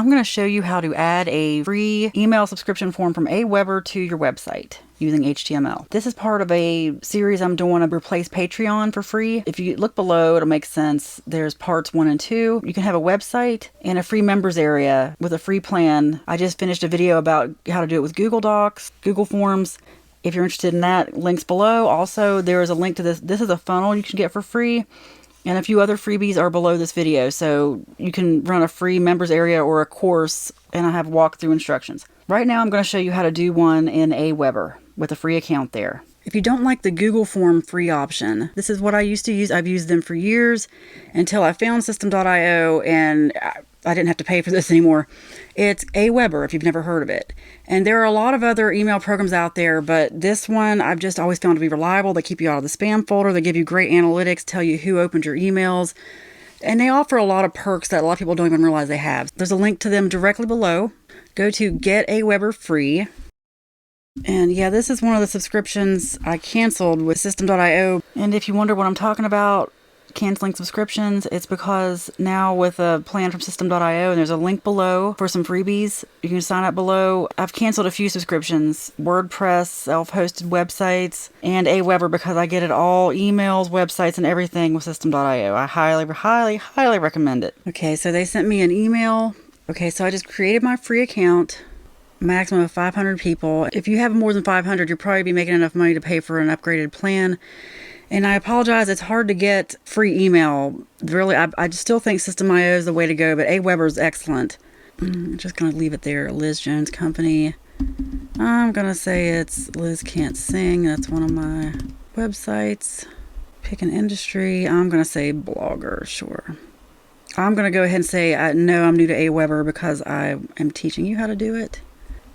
I'm going to show you how to add a free email subscription form from AWeber to your website using HTML. This is part of a series I'm doing to replace Patreon for free. If you look below, it'll make sense. There's parts 1 and 2. You can have a website and a free members area with a free plan. I just finished a video about how to do it with Google Docs, Google Forms. If you're interested in that, links below. Also, there is a link to this. This is a funnel you can get for free. And a few other freebies are below this video, so you can run a free members area or a course, and I have walkthrough instructions. Right now I'm going to show you how to do one in AWeber with a free account there. If you don't like the Google Form free option, this is what I used to use. I've used them for years until I found System.io, and I didn't have to pay for this anymore. It's AWeber, if you've never heard of it. And there are a lot of other email programs out there, but this one I've just always found to be reliable. They keep you out of the spam folder. They give you great analytics, tell you who opened your emails. And they offer a lot of perks that a lot of people don't even realize they have. There's a link to them directly below. Go to Get AWeber Free. And yeah, this is one of the subscriptions I canceled with System.io. And if you wonder what I'm talking about, canceling subscriptions, it's because now with a plan from System.io, and there's a link below for some freebies, you can sign up below. I've canceled a few subscriptions, WordPress, self-hosted websites, and AWeber, because I get it all, emails, websites, and everything with System.io. I highly recommend it. Okay, so they sent me an email. Okay, so I just created my free account, maximum of 500 people. If you have more than 500, you'll probably be making enough money to pay for an upgraded plan. And I apologize, it's hard to get free email. Really, I still think Systemio is the way to go, but AWeber is excellent. I'm just going to leave it there. Liz Jones Company. I'm going to say it's Liz Can't Sing. That's one of my websites. Pick an industry. I'm going to say blogger, sure. I'm going to go ahead and say, no, I'm new to AWeber because I am teaching you how to do it.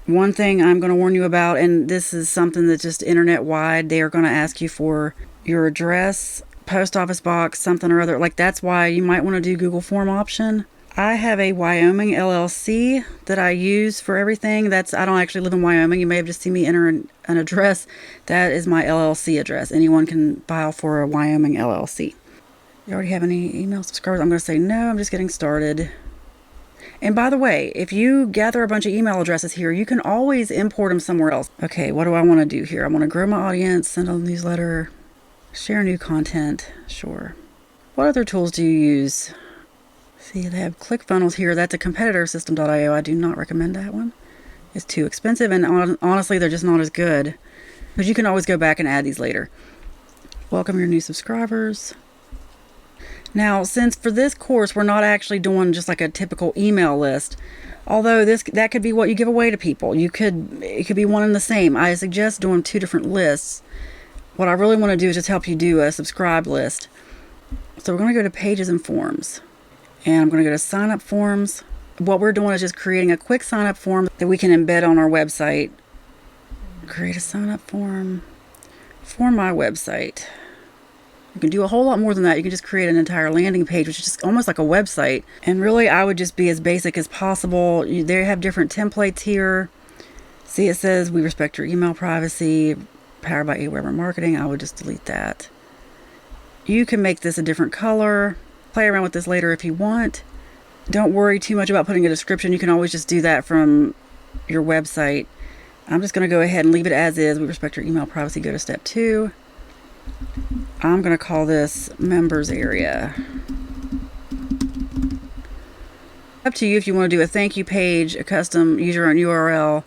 One thing I'm going to warn you about, and this is something that's just internet-wide, they are going to ask you for your address, post office box, something or other. Like, that's why you might want to do Google Form option. I have a Wyoming LLC that I use for everything. I don't actually live in Wyoming. You may have just seen me enter an address. That is my LLC address. Anyone can file for a Wyoming LLC. You already have any email subscribers? I'm going to say no, I'm just getting started. And by the way, if you gather a bunch of email addresses here, you can always import them somewhere else. Okay, what do I want to do here? I want to grow my audience, send a newsletter, share new content, sure. What other tools do you use? See, they have ClickFunnels here. That's a competitor of System.io. I do not recommend that one. It's too expensive, and honestly, they're just not as good. But you can always go back and add these later. Welcome your new subscribers. Now, since for this course, we're not actually doing just like a typical email list, although that could be what you give away to people. It could be one and the same. I suggest doing 2 different lists. What I really want to do is just help you do a subscribe list. So we're going to go to Pages and Forms. And I'm going to go to Sign Up Forms. What we're doing is just creating a quick sign up form that we can embed on our website. Create a sign up form for my website. You can do a whole lot more than that. You can just create an entire landing page, which is just almost like a website. And really, I would just be as basic as possible. They have different templates here. See, it says, we respect your email privacy, powered by AWeber Marketing. I would just delete that. You can make this a different color. Play around with this later if you want. Don't worry too much about putting a description. You can always just do that from your website. I'm just going to go ahead and leave it as is. We respect your email privacy. Go to step 2. I'm going to call this members area. Up to you if you want to do a thank you page, a custom user and URL.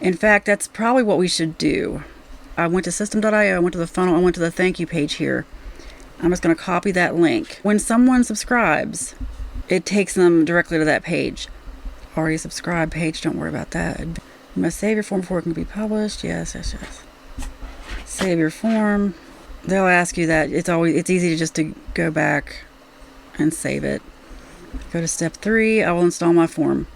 In fact, that's probably what we should do. I went to System.io, I went to the funnel, I went to the thank you page here. I'm just going to copy that link. When someone subscribes, it takes them directly to that page. Already subscribed page, don't worry about that. You must save your form before it can be published. Yes. Save your form. They'll ask you that. It's easy to go back and save it. Go to step 3. I will install my form.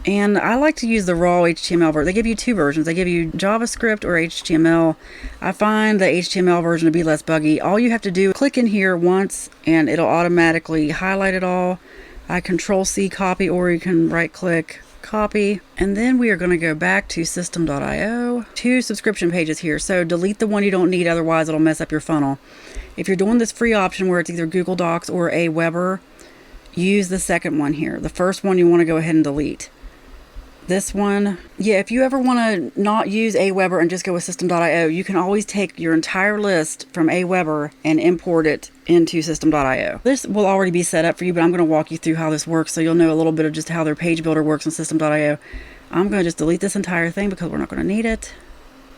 And I like to use the raw HTML version. They give you 2 versions. They give you JavaScript or HTML. I find the HTML version to be less buggy. All you have to do is click in here once and it'll automatically highlight it all. I Control-C copy, or you can right-click copy. And then we are going to go back to System.io. 2 subscription pages here. So delete the one you don't need, otherwise it'll mess up your funnel. If you're doing this free option where it's either Google Docs or AWeber, use the second one here. The first one you want to go ahead and delete. This one, yeah, if you ever want to not use AWeber and just go with System.io, you can always take your entire list from AWeber and import it into System.io. This will already be set up for you, but I'm going to walk you through how this works so you'll know a little bit of just how their page builder works on System.io. I'm going to just delete this entire thing because we're not going to need it.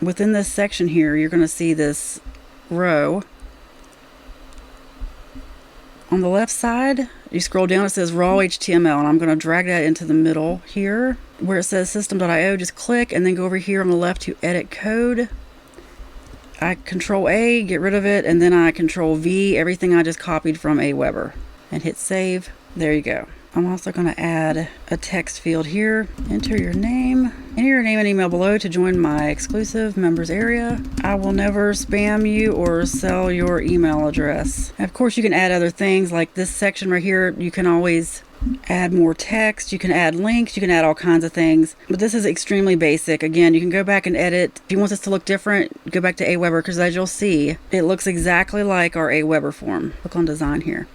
Within this section here, you're going to see this row. On the left side, you scroll down, it says raw HTML, and I'm going to drag that into the middle here. Where it says System.io, just click and then go over here on the left to edit code. I Control A, get rid of it, and then I Control V, everything I just copied from AWeber, and hit save. There you go. I'm also going to add a text field here. Enter your name. Enter your name and email below to join my exclusive members area. I will never spam you or sell your email address. And of course, you can add other things like this section right here. You can always add more text. You can add links. You can add all kinds of things. But this is extremely basic. Again, you can go back and edit. If you want this to look different, go back to AWeber because as you'll see, it looks exactly like our AWeber form. Click on design here.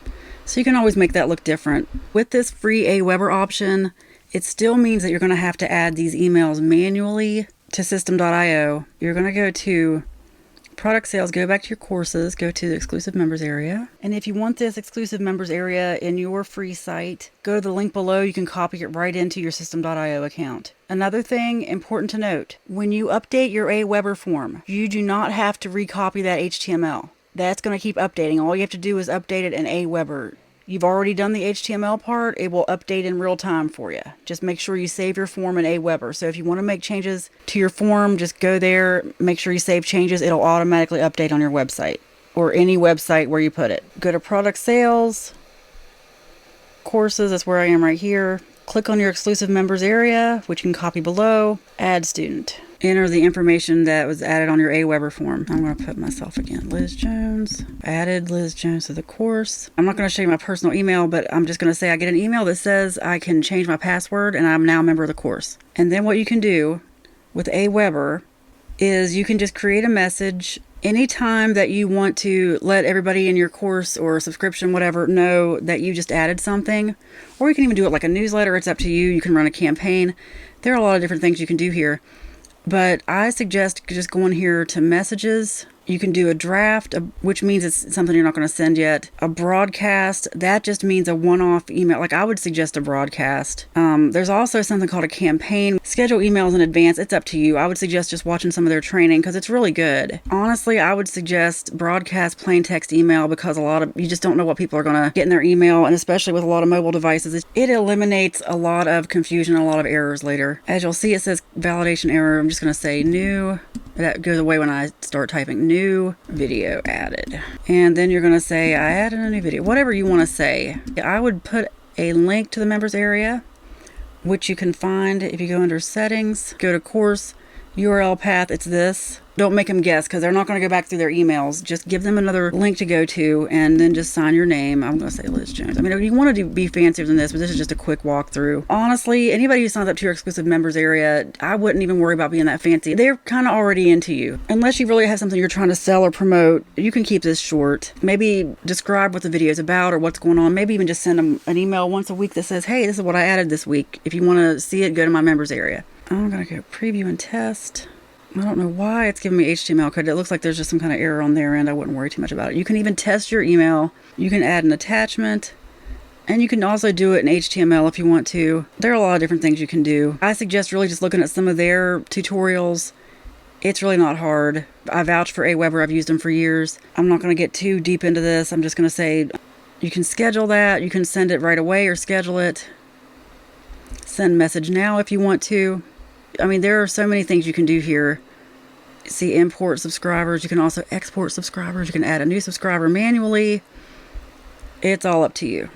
So you can always make that look different. With this free AWeber option, it still means that you're going to have to add these emails manually to System.io. You're going to go to product sales, go back to your courses, go to the exclusive members area. And if you want this exclusive members area in your free site, go to the link below. You can copy it right into your System.io account. Another thing important to note, when you update your AWeber form, you do not have to recopy that HTML. That's going to keep updating. All you have to do is update it in AWeber. You've already done the HTML part. It will update in real time for you. Just make sure you save your form in AWeber. So if you want to make changes to your form, just go there, make sure you save changes. It'll automatically update on your website or any website where you put it. Go to product sales, courses, that's where I am right here. Click on your exclusive members area, which you can copy below, add student. Enter the information that was added on your AWeber form. I'm going to put myself again, Liz Jones. Added Liz Jones to the course. I'm not going to show you my personal email, but I'm just going to say I get an email that says I can change my password and I'm now a member of the course. And then what you can do with AWeber is you can just create a message anytime that you want to let everybody in your course or subscription, whatever, know that you just added something. Or you can even do it like a newsletter. It's up to you. You can run a campaign. There are a lot of different things you can do here. But I suggest just going here to messages. You can do a draft, which means it's something you're not going to send yet. A broadcast, that just means a one-off email. Like I would suggest a broadcast. There's also something called a campaign. Schedule emails in advance. It's up to you. I would suggest just watching some of their training because it's really good. Honestly, I would suggest broadcast plain text email because you just don't know what people are going to get in their email. And especially with a lot of mobile devices, it eliminates a lot of confusion and a lot of errors later. As you'll see, it says validation error. I'm just going to say new. That goes away when I start typing new video added. And then you're going to say, I added a new video, whatever you want to say. I would put a link to the members area, which you can find if you go under settings, go to course, URL path, it's this. Don't make them guess because they're not going to go back through their emails. Just give them another link to go to and then just sign your name. I'm going to say Liz Jones. I mean, you want to be fancier than this, but this is just a quick walkthrough. Honestly, anybody who signs up to your exclusive members area, I wouldn't even worry about being that fancy. They're kind of already into you. Unless you really have something you're trying to sell or promote, you can keep this short. Maybe describe what the video is about or what's going on. Maybe even just send them an email once a week that says, hey, this is what I added this week. If you want to see it, go to my members area. I'm going to go preview and test. I don't know why it's giving me HTML code. It looks like there's just some kind of error on their end. I wouldn't worry too much about it. You can even test your email. You can add an attachment. And you can also do it in HTML if you want to. There are a lot of different things you can do. I suggest really just looking at some of their tutorials. It's really not hard. I vouch for AWeber. I've used them for years. I'm not going to get too deep into this. I'm just going to say you can schedule that. You can send it right away or schedule it. Send message now if you want to. I mean, there are so many things you can do here. See, import subscribers. You can also export subscribers. You can add a new subscriber manually. It's all up to you.